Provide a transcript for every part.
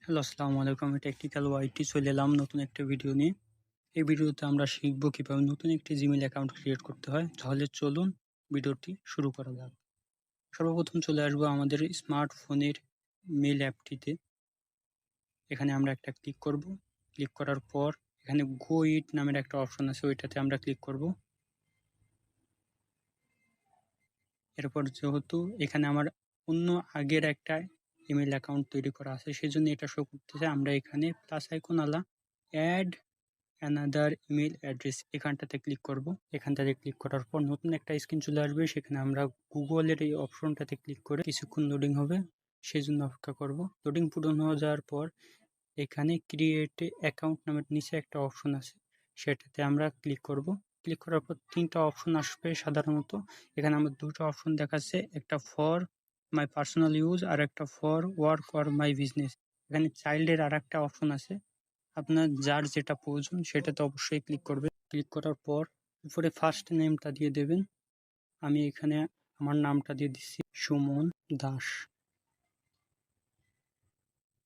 Hello, আসসালামু আলাইকুম। আমি টেকনিক্যাল ওয়াইটি চলে এলাম নতুন একটা ভিডিও নিয়ে। এই ভিডিওতে আমরা শিখব কিভাবে নতুন একটি জিমেইল অ্যাকাউন্ট ক্রিয়েট করতে হয়। তাহলে চলুন ভিডিওটি শুরু করা যাক। সর্বপ্রথম চলে আসবো আমাদের স্মার্টফোনের মেইল অ্যাপটিতে। এখানে আমরা একটা ক্লিক করব। ক্লিক করার পর এখানে গো ইট নামের একটা অপশন আছে, ওইটাতে আমরা ক্লিক করব। এরপর যেহেতু এখানে আমার অন্য আগের একটা ইমেল অ্যাকাউন্ট তৈরি করা আছে, সেজন্য এটা শো করতেছে। আমরা এখানে প্লাস আইকন আলা অ্যাড অ্যানাদার ইমেল অ্যাড্রেস এখানটাতে ক্লিক করব। এখানটাতে ক্লিক করার পর নতুন একটা স্ক্রিন চলে আসবে। সেখানে আমরা গুগলের এই অপশনটাতে ক্লিক করে কিছুক্ষণ লোডিং হবে, সেই জন্য অপেক্ষা করব। লোডিং পূরণ হয়ে যাওয়ার পর এখানে ক্রিয়েট অ্যাকাউন্ট নামের নিচে একটা অপশন আছে, সেটাতে আমরা ক্লিক করব। ক্লিক করার পর তিনটা অপশন আসবে সাধারণত। এখানে আমার দুটো অপশন দেখাচ্ছে, একটা ফর মাই পার্সোনাল ইউজ আর একটা for work or my business. এখানে চাইল্ডের আর একটা অপশন আছে, আপনার যার যেটা প্রয়োজন সেটাতে অবশ্যই ক্লিক করবে। ক্লিক করার পর উপরে ফার্স্ট নেমটা দিয়ে দেবেন। আমি এখানে আমার নামটা দিয়ে দিচ্ছি সুমন দাস।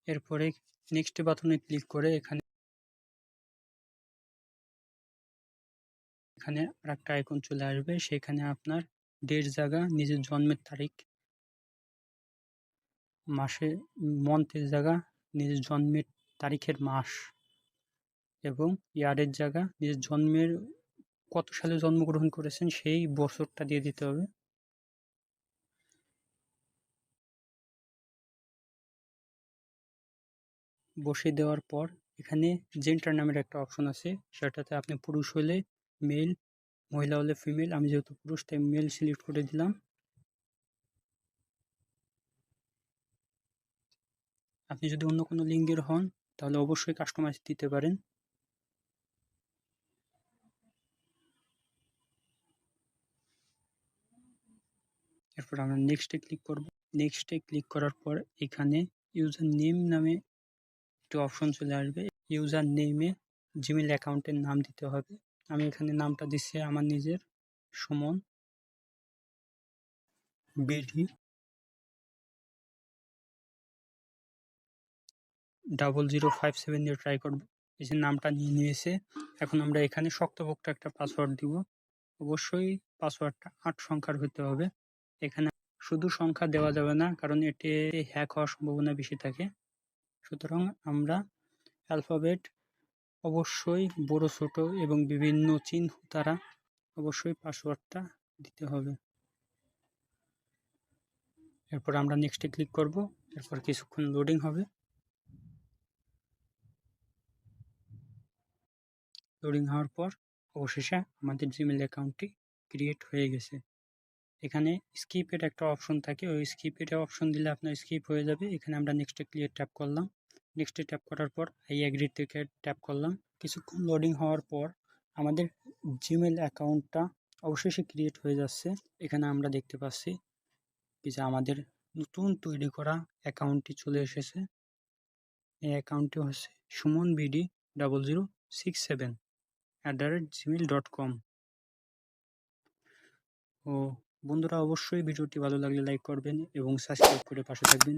এরপরে নেক্সট বাটনে ক্লিক করে এখানে আরেকটা আইকন চলে আসবে। সেখানে আপনার ডেট জায়গা, নিজের জন্মের তারিখ, মাসে মন্থের জায়গা, নিজের জন্মের তারিখের মাস এবং ইয়ারের জায়গা, নিজের জন্মের কত সালে জন্মগ্রহণ করেছেন সেই বছরটা দিয়ে দিতে হবে। বসিয়ে দেওয়ার পর এখানে জেন্ডার নামের একটা অপশন আছে, সেটাতে আপনি পুরুষ হলে মেল, মহিলা হলে ফিমেল। আমি যেহেতু পুরুষ তাই মেল সিলেক্ট করে দিলাম। আপনি যদি অন্য কোনো লিঙ্গের হন তাহলে অবশ্যই কাস্টমাইজ দিতে পারেন। এরপর আমরা নেক্সটে ক্লিক করব। নেক্সটে ক্লিক করার পর এখানে ইউজার নেম নামে একটি অপশন চলে আসবে। ইউজার নেমে জিমেল অ্যাকাউন্টের নাম দিতে হবে। আমি এখানে নামটা দিচ্ছি আমার নিজের, সুমন বিডি 0057 দিয়ে ট্রাই করব। এই যে নামটা নিয়ে নিয়েছে। এখন আমরা এখানে শক্তপোক্ত একটা পাসওয়ার্ড দিব। অবশ্যই পাসওয়ার্ডটা 8 সংখ্যার হতে হবে। এখানে শুধু সংখ্যা দেওয়া যাবে না, কারণ এতে হ্যাক হওয়ার সম্ভাবনা বেশি থাকে। সুতরাং আমরা অ্যালফাবেট অবশ্যই বড় ছোট এবং বিভিন্ন চিহ্ন দ্বারা অবশ্যই পাসওয়ার্ডটা দিতে হবে। এরপর আমরা নেক্সটে ক্লিক করব। এরপর কিছুক্ষণ লোডিং হবে। লোডিং হওয়ার পর অবশেষে আমাদের জিমেল অ্যাকাউন্টটি ক্রিয়েট হয়ে গেছে। এখানে স্কিপের একটা অপশন থাকে, ওই স্কিপের অপশন দিলে আপনার স্কিপ হয়ে যাবে। এখানে আমরা নেক্সটে ক্লিয়ার ট্যাপ করলাম। নেক্সটে ট্যাপ করার পর আই অ্যাগ্রি থেকে ট্যাপ করলাম। কিছুক্ষণ লোডিং হওয়ার পর আমাদের জিমেল অ্যাকাউন্টটা অবশেষে ক্রিয়েট হয়ে যাচ্ছে। এখানে আমরা দেখতে পাচ্ছি যে আমাদের নতুন তৈরি করা অ্যাকাউন্টটি চলে এসেছে। এই অ্যাকাউন্টটি হচ্ছে সুমন বিডি 0067@gmail.com। ও বন্ধুরা, অবশ্যই ভিডিওটি ভালো লাগলে লাইক করবেন এবং সাবস্ক্রাইব করে পাশে থাকবেন।